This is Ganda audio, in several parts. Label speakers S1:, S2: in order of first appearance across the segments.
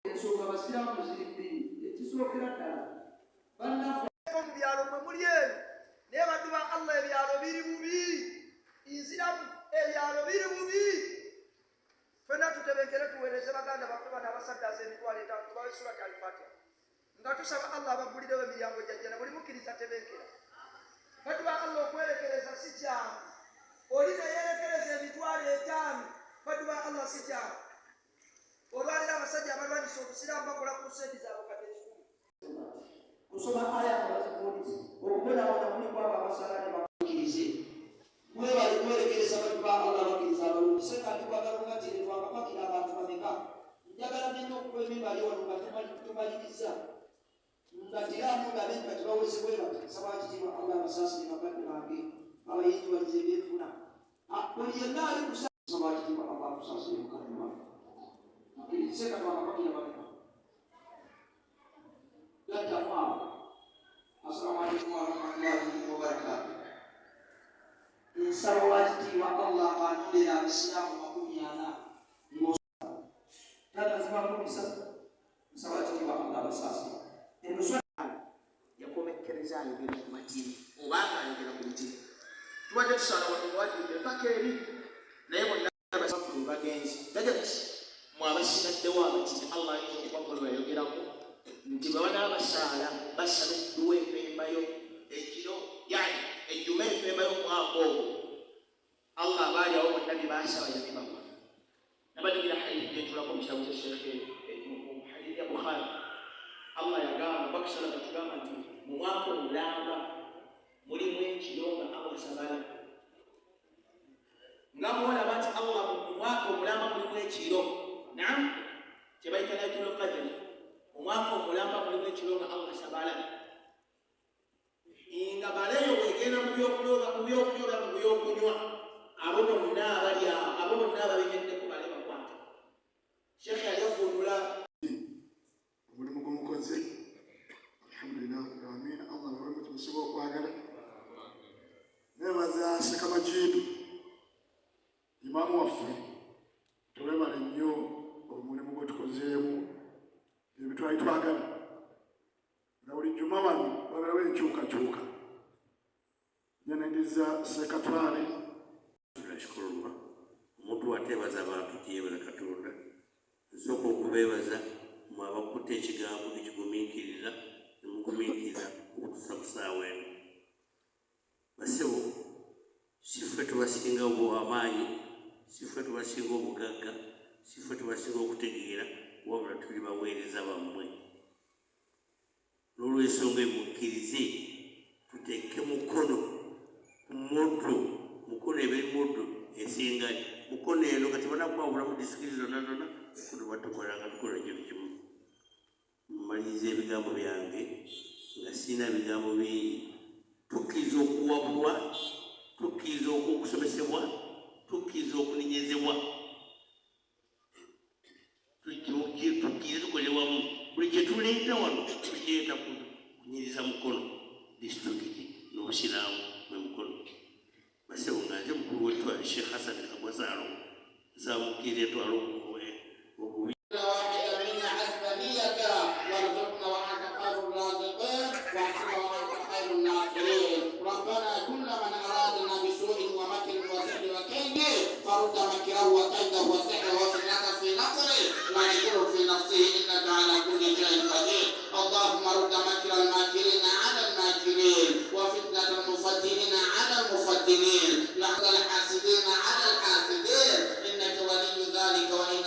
S1: ensonga abasiraamu ziri ekisookera ddala
S2: mu byalo mwe muli eno naye bantu ba Allah ebyalo biri bubi, nsiramu ebyalo biri bubi. Fena tutebenkere tuweereze baganda baffe bano abasaddaasa emitwalo etaano tubawe surati Al-Fatiha nga tusaba Allah abaggulirewo emiryango gyajjana buli mukkiriza tebenkera. Bantu ba Allah okwerekereza si kyamu, oli neyerekereza emitwalo etaano bantu ba Allah si kyamu. Olwaliro abasajja abalwanyisa obusiraamu bakola ku seedi zaabwe kati ekikumi.
S1: kusoma aya abazikuuliza okubonabona mulimu abo abasala ne bakkirize mwebali kwerekereza bantu ba Allah bakkiriza abalungi. Sekati kwagalunga tiri twakapakira abantu bameka njagala nnyo okuba emimbali wano nga tumaliriza nga tiramu ndabe nga tibawezebwe bati nsaba kitiibwa Allah abasaasire bakadde bange abayinjibaliza ebyenfuna buli yenna ali kusaba kitiibwa Allah abasaasire mukadde wange sekati wakapakira bameka Assalamu alaikum warahmatullahi wabarakatuh. Nsaba wakitiibwa Allah anulira abisiraamu 40 tatazibakubisa nsaba wakitiibwa Allah abasaasire yakomekereza ayogera ku matini obanga ayogera ku mutini tubadde tusala watuwadde paka eri naye bonna abasafulu bagenzi dajabisi mwabasigaddewo amatini Allah ayinza okubakola yayogerako nti bwe banaba basaala basala edduwa empembayo ekiro yani ejjuma empembayo omwaka ogwo Allah abaali awo bonna bye basaba yabibakwa. Nabaddugira hadithi gyetulako mu kitabu kya Sheikh hadithi ya Bukhari Allah yagamba bakisala batugamba nti mu mwaka omulamba mulimu ekiro nga Allah sabala nga mulaba nti Allah mu mwaka omulamba mulimu ekiro naam kyebayita Laylatul Qadr omwaka omulamba mulimu ekiro nga Allah sabala nga baleyo bwegenda mu byokunywa mu byokunywa abo bonna abali awo abo bonna ababenyeddeku bale bakwata. Sheikh yavuunula
S3: omulimu gw'omukozi alhamdulillah alamin Allah nawe tumusiba okwagala nebaza Sekamajidu imaamu waffe tulebale nnyo omulimu gwe tukozeemu ebitwali twagala nga buli jjuma wano babalawo enkyukakyuka nyanendiza sekatwale
S4: tunashukuru omuntu ateebaza abantu tiyeebala Katonda nsooka okubeebaza mwe abakutte ekigambo ekigumiikiriza nemugumiikiriza okutuusa ku ssaawa eno. Basebo si ffe tubasinga amaanyi, si ffe tubasinga obugagga, si ffe tubasinga okutegeera, wabula tuli baweereza bammwe. N'olw'ensonga emukkirize tuteeke mukono ku muddo, mukono ebiri muddo esinga mukono eno nga tebanakwawula mu disitulikiti zonna zonna kuno batukola nga tukola ekintu kimu. Mmaliriza ebigambo byange nga sirina bigambo bingi. Tukkiriza okuwabulwa, tukkiriza okusomesebwa, tukkiriza okunenyezebwa, tukkiriza tukole wamu. Buli kye tuleeta wano tukireeta kunyiriza mukono disitulikiti n'obusiraamu mwe mukono. Basebo nga nze mukulu w'ettwale Sheikh Hassan Kagwazaalo nsaba mukkiriza etwala obubi
S5: فرد مكره وكيده وسحره وفتنته في نصره ومكره في نفسه انك على كل شيء قدير. اللهم رد مكر الماكرين على الماكرين وفتنه المفدنين على المفدنين لحظ الحاسدين على الحاسدين انك ولي ذلك ولي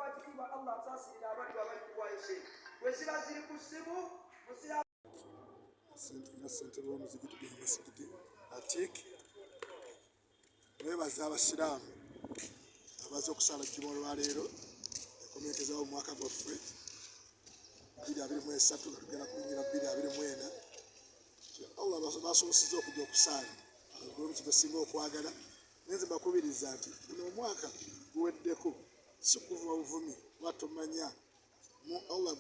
S2: wakitiibwa Allah asaasirira abantu abali kuwaayo sente bwe ziba ziri ku ssimu musira
S3: ssente b'omuzigiti gw'amasigidi atik beebaza abasiraamu abaza okusala jjuma olwaleero yakomekezawo omwaka gwaffe 2023 nga tugenda kuyingira 2024 Allah basobosezza okujja okusaala olw'omukigo esinga okwagala nenze mbakubiriza nti guno omwaka guweddeko si kuva buvumi kuba tomanya Allah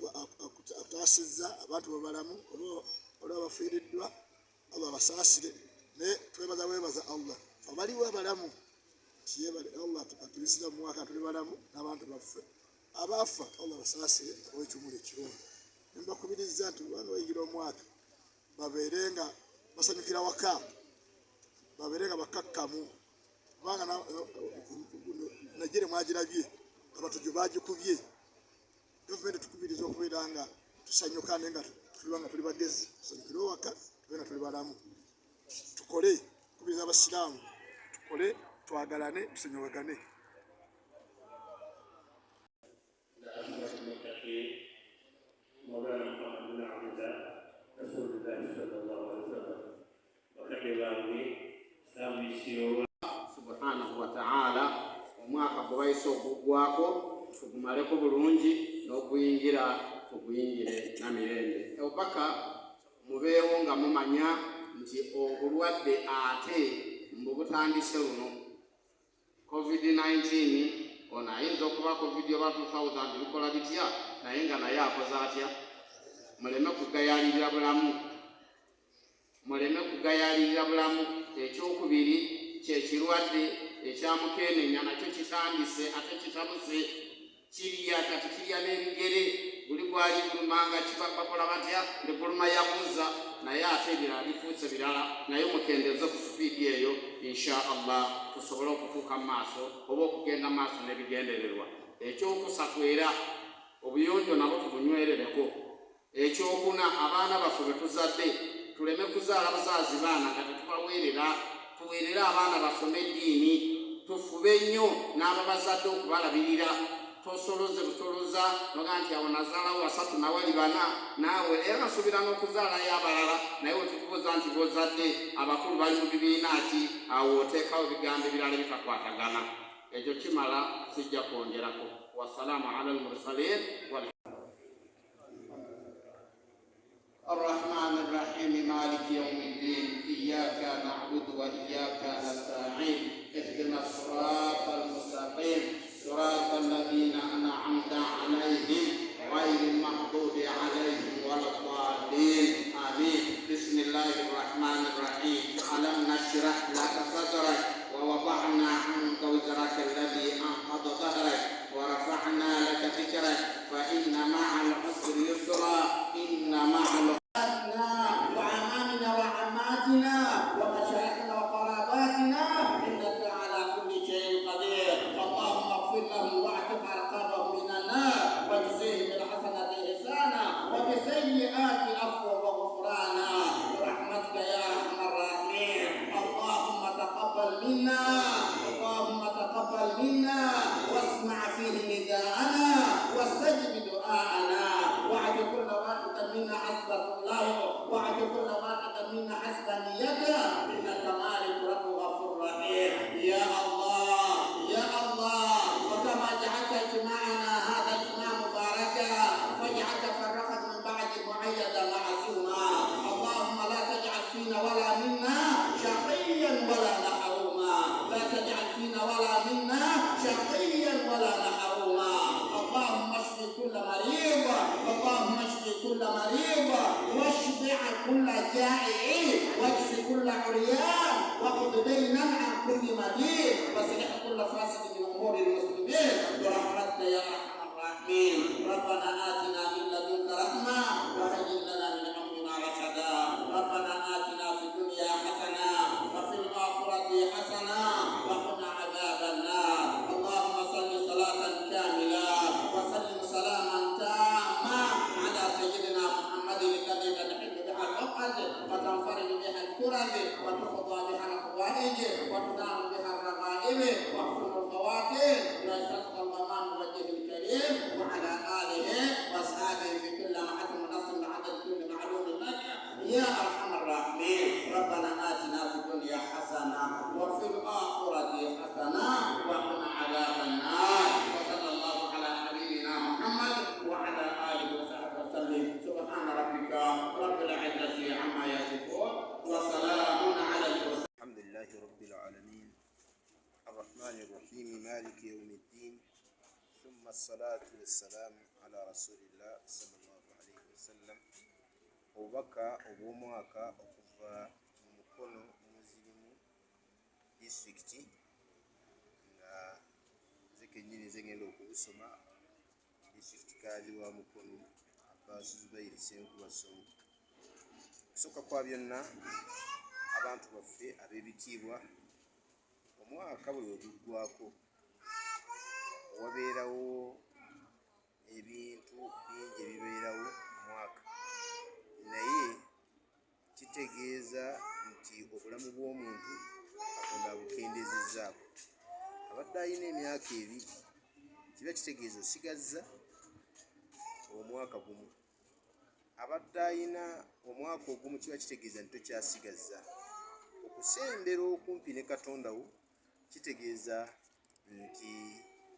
S3: akutaasizza abantu babalamu olwa bafiiriddwa Allah basaasire naye twebaza Allah abaliwo abalamu Allah atuyisira mu mwaka tuli balamu n'abantu baffe abaafa Allah basaasire olw'ekimuli ekirungi nembakubiriza nti lubanga bayigira omwaka babeerenga basanyukira waka babeerenga bakakkamu kubanga Nigeria mwagirabye abatujo bagikubye gavumenti tukubiriza okubeera nga tusanyuka naye nga tuli bagezi tusanyukire waka tubeera tuli balamu tukole kubiriza abasiraamu tukole twagalane tusanyukagane
S5: subhanahu wa ta'ala omwaka gwe bayise okuggwako tugumaleko bulungi n'okuyingira tuguyingire na mirembe obaka mubeewo nga mumanya nti obulwadde ate mbu butandise luno COVID-19 ono ayinza okuba covid oba 2000 bikola bitya naye nga naye akoze atya muleme kugayalirira bulamu ekyokubiri kyekirwadde ekyamukenenya nakyo kitandise ate kitabuse kirya kati kirya n'ebigere buli gwali bulumanga bakola batya ndibuluma yakuza naye ate ebirala bifuuse birala naye mukendeze ku supiidi eyo insha Allah tusobole okutuuka mu maaso oba okugenda mu maaso n'ebigendererwa ekyokusatu era obuyonjo nabo tubunywerereko ekyokuna abaana baffe be tuzadde tuleme kuzaala buzaazi baana nga tetubaweerera tuweerere abaana basome eddiini tufube nnyo n'ababazadde okubalabirira tosoloze busoloza noga nti awo nazaalawo 3 nawali 4 naawe era nasuubira n'okuzaalayo abalala naye wetukubuuza nti bozadde abakulu bali mu bibiina ki awo oteekawo ebigambo ebirala bitakwatagana ekyo kimala sijja kwongerako wassalaamu ala almursalin الرحمن الرحيم مالك يوم الدين إياك نعبد وإياك نستعين اهدنا الصراط المستقيم صراط الذين أنعمت عليهم غير المغضوب عليهم ولا الضالين آمين بسم الله الرحمن الرحيم ألم نشرح لك صدرك ووضعنا عنك وزرك الذي أنقض ظهرك ورفعنا لك ذكرك فإن مع العسر يسرا إن مع وعمامنا وعماتنا ومشايخنا وقراباتنا إنك على كل شيء قدير اللهم اغفر لهم واعتق رقابهم من النار واجزيهم بالحسنة إحسانا وبالسيئات عفوا وغفرانا برحمتك يا أرحم الراحمين اللهم تقبل منا واسمع فيه نداءنا واستجب دعاءنا وعد كل واحد منا حسبه الله وعد كل واحد منا حسب نيته انك مالك رب غفور رحيم يا الله وكما جعلت اجتماعنا هذا اجتماع مباركا فاجعل تفرقت من بعد معيدا معصوما اللهم لا تجعل فينا ولا منا شقيا ولا محروما لا تجعل فينا ولا منا شقيا ولا محروما اللهم اشف كل مريض واشبع كل جائع واكس كل عريان واقض دينا عن كل مدين واصلح كل فاسد من امور المسلمين برحمتك يا ارحم الراحمين ربنا اتنا من لدنك رحمه وهيئ لنا من امرنا رشدا ربنا اتنا في الدنيا حسنه وفي الاخره حسنه وقنا عذاب النار اللهم صل صلاه كامله وسلم سلاما تاما على سيدنا محمد الذي تحب بها العقد وتنفرج بها الكرب وتقضى بها الحوائج وتنام بها الرغائب واغفر الفواتح لا يستسقى الغمام إبراهيم وعلى آله وأصحابه في كل محل منصب بعدد كل معلوم لك يا أرحم الراحمين. ربنا آتنا في الدنيا حسنة وفي الآخرة حسنة وقنا عذاب النار. وصلى الله على حبيبنا محمد وعلى آله وصحبه وسلم. سبحان ربك رب العزة عما يصفون وسلام على المرسلين.
S6: الحمد لله رب العالمين الرحمن الرحيم مالك يوم الدين ثم الصلاة والسلام على رسول الله صلى الله عليه وسلم. obubaka obw'omwaka okuva mu mukono muzirimu disitulikiti nga nze kennyini nze ngenda okubusoma disitulikiti kaadi wa mukono Abbas Zubair Ssenkuba Sonko. Okusooka kwa byonna abantu baffe ab'ebitiibwa, omwaka bwe guggwako wabeerawo ebintu bingi ebibeerawo mu mwaka, naye kitegeeza nti obulamu bw'omuntu Katonda abukendezezzaako. Abadde alina emyaka ebiri kiba kitegeeza osigazza omwaka gumu. Abadde alina omwaka ogumu kiba kitegeeza nti tokyasigazza. Okusembera okumpi ne Katonda wo kitegeeza nti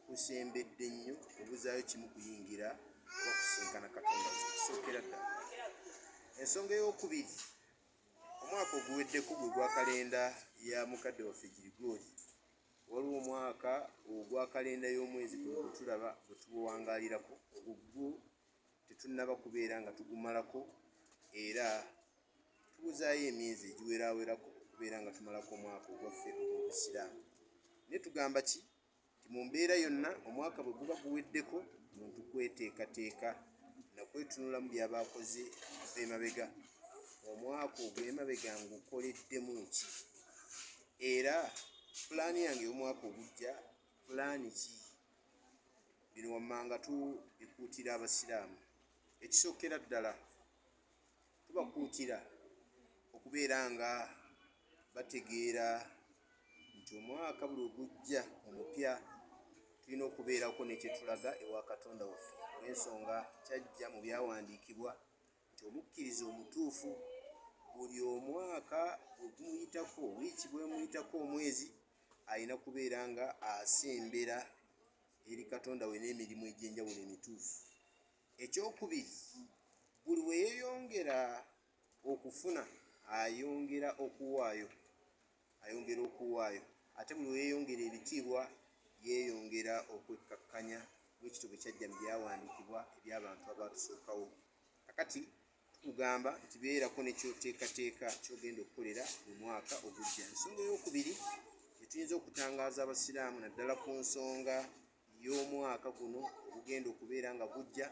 S6: kusembedde nnyo, obuzaayo kimu kuyingira oba kusinkana Katonda wo. Kisookera ddala. Ensonga ey'okubiri, omwaka oguweddeko gwe gwa kalenda ya mukadde waffe Girigooli. Waliwo omwaka ogwa kalenda y'omwezi gwe tulaba bwe tubuwangaalirako, ogwo tetunnaba kubeera nga tugumalako era tubuzaayo emyezi egiweraawerako okubeera nga tumalako omwaka ogwaffe ogw'Obusiraamu. Naye tugamba ki? Nti mu mbeera yonna omwaka bwe guba guweddeko, muntu kweteekateeka nakwetunula mu byaba akoze ava emabega. Omwaka ogw'emabega ngukoleddemu ki? Era pulaani yange y'omwaka ogujja pulaani ki? Bino wammanga tubikuutira Abasiraamu. Ekisookera ddala tubakuutira okubeera nga bategeera nti omwaka buli ogujja omupya tulina okubeerako ne kyetulaga ewa Katonda waffe, olw'ensonga kyajja mu byawandiikibwa nti omukkiriza omutuufu buli omwaka ogumuyitako, wiiki bwemuyitako, omwezi, alina kubeera nga asembera eri Katonda we n'emirimu egy'enjawulo emituufu. Ekyokubiri, buli we yeeyongera okufuna ayongera okuwaayo, ate buli we yeeyongera ebitiibwa yeeyongera okwekkakkanya. Bwekityo bwe kyajja mu byawandiikibwa eby'abantu abaatusookawo. Kakati tukugamba nti beerako ne kyoteekateeka ky'ogenda okukolera mu mwaka ogujja. Ensonga ey'okubiri etuyinza okutangaaza Abasiraamu naddala ku nsonga y'omwaka guno ogugenda okubeera nga gujja,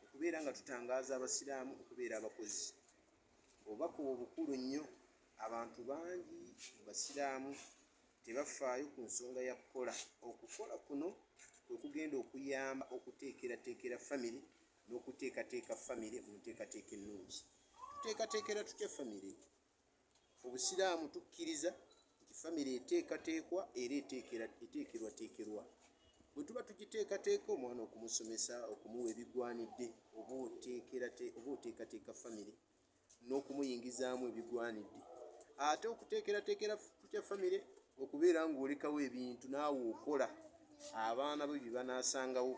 S6: okubeera nga tutangaaza Abasiraamu okubeera abakozi. Obubaka obwo bukulu nnyo. Abantu bangi mu Basiraamu tebafaayo ku nsonga ya kukola. Okukola kuno kwe kugenda okuyamba okuteekerateekera famire n'okuteekateeka famire mu nteekateeka ennungi. Tuteekateekera tutya famire? Obusiraamu tukkiriza nti famire eteekateekwa era eteekerwateekerwa. Bwe tuba tugiteekateeka, omwana okumusomesa, okumuwa ebigwanidde, oba oteekateeka famire n'okumuyingizaamu ebigwanidde. Ate okuteekerateekera tutya famire? Okubeera ng'olekawo ebintu naawe okola, abaana bo bye banaasangawo.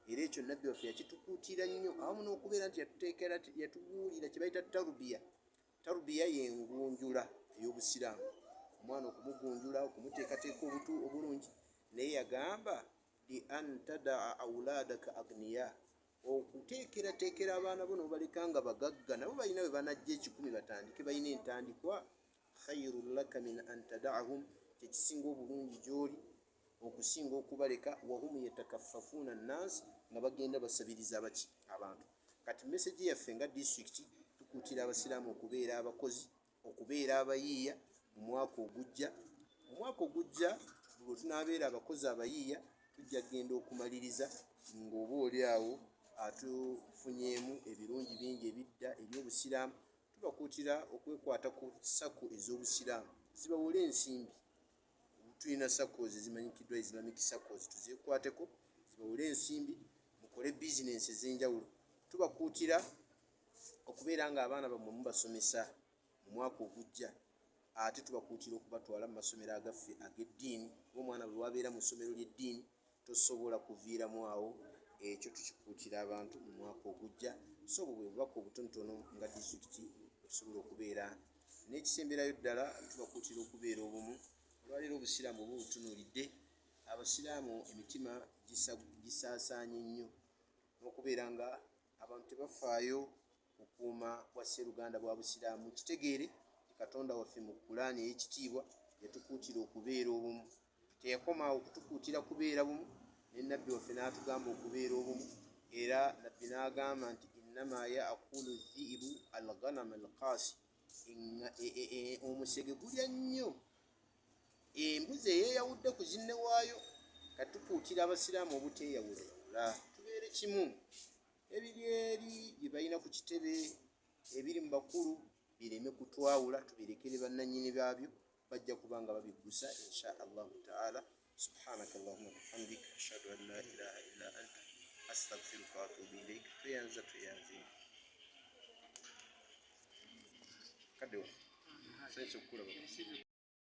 S6: Era ekyo Nnabbi waffe yakitukuutira nnyo, awamu n'okubeera nti yatubuulira kye bayita tarubiya. Tarubiya y'engunjula ey'Obusiraamu, omwana okumugunjula, okumuteekateeka obulungi. Naye yagamba li an tadaa awuladaka agniya, okuteekerateekera abaana bo n'obaleka nga bagagga, nabo balina bwe banajja 10 batandike, balina entandikwa. Khayrun laka min an tadaahum, kyekisinga obulungi gy'oli okusinga okubaleka wahum yatakaffafuuna nnansi, nga bagenda basabiriza abantu. Kati message yaffe nga disitulikiti tukuutira Abasiraamu okubeera abakozi, okubeera abayiiya mu mwaka ogujja. Mu mwaka ogujja bwe tunaabeera abakozi abayiiya, tujja kgenda okumaliriza ng'oba oli awo atufunyeemu ebirungi bingi ebidda eby'Obusiraamu. Tubakuutira okwekwata ku sako ez'Obusiraamu, zibawole ensimbi. Tulina SACCOs ezimanyikiddwa, Islamic SACCOs, tuzeekwateko zibawole ensimbi mu mukole bizinensi ez'enjawulo. Tubakuutira okubeera nga abaana bammwe mubasomesa mu mwaka ogujja, ate tubakuutira okubatwala mu masomero agaffe ag'eddiini. Omwana bwe wabeera mu ssomero ly'eddiini tosobola kuviiramu awo. Ekyo tukikuutira abantu mu mwaka ogujja. So bwe bubaka obutonotono nga disitulikiti tusobola okubeera. N'ekisemberayo ddala tubakuutira okubeera obumu. Olwaleero obusiraamu oba obutunuulidde, abasiraamu emitima gisaasaanye nnyo n'okubeera nga abantu tebafaayo okukuuma bwasseruganda bwa busiraamu. Kitegeere Katonda waffe mu Kulaani ey'ekitiibwa yatukuutira okubeera obumu. Teyakomaawo kutukuutira kubeera bumu, ne nnabbi waffe n'atugamba okubeera obumu. Era nabbi n'agamba nti innama yaakulu dhiibu alghanama alqaasi, omusege gulya nnyo embuzi eyeeyawudde ku zinne waayo. Katukuutira abasiraamu obuteeyawulayawula, tubeere kimu. Ebiri eri bye balina ku kitebe ebiri mu bakulu bireme kutwawula, tubirekere bannannyini baabyo, bajja kuba nga babiggusa insha allahu taala. Subhanaka allahumma bihamdika ashhadu an la ilaha illa anta astaghfiruka wa atubu ilaika. Tweyanza kaddewa sense okukulaba